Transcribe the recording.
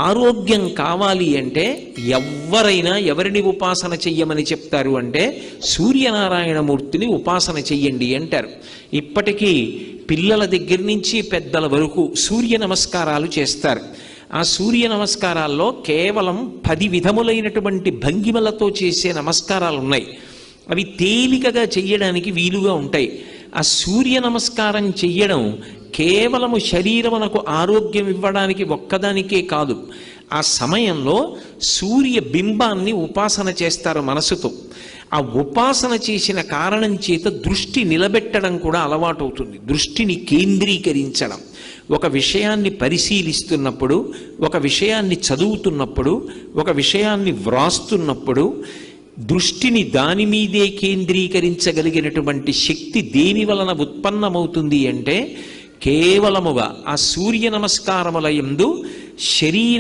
ఆరోగ్యం కావాలి అంటే ఎవరైనా ఎవరిని ఉపాసన చెయ్యమని చెప్తారు అంటే సూర్యనారాయణమూర్తిని ఉపాసన చెయ్యండి అంటారు. ఇప్పటికీ పిల్లల దగ్గర నుంచి పెద్దల వరకు సూర్య నమస్కారాలు చేస్తారు. ఆ సూర్య నమస్కారాల్లో కేవలం 10 విధములైనటువంటి భంగిమలతో చేసే నమస్కారాలు ఉన్నాయి. అవి తేలికగా చెయ్యడానికి వీలుగా ఉంటాయి. ఆ సూర్య నమస్కారం చెయ్యడం కేవలము శరీరమునకు ఆరోగ్యం ఇవ్వడానికి ఒక్కదానికే కాదు, ఆ సమయంలో సూర్య బింబాన్ని ఉపాసన చేస్తారు మనసుతో. ఆ ఉపాసన చేసిన కారణం చేత దృష్టి నిలబెట్టడం కూడా అలవాటు అవుతుంది. దృష్టిని కేంద్రీకరించడం, ఒక విషయాన్ని పరిశీలిస్తున్నప్పుడు, ఒక విషయాన్ని చదువుతున్నప్పుడు, ఒక విషయాన్ని వ్రాస్తున్నప్పుడు దృష్టిని దాని మీదే కేంద్రీకరించగలిగినటువంటి శక్తి దేని వలన ఉత్పన్నమవుతుంది అంటే కేవలముగా ఆ సూర్య నమస్కారముల యందు శరీర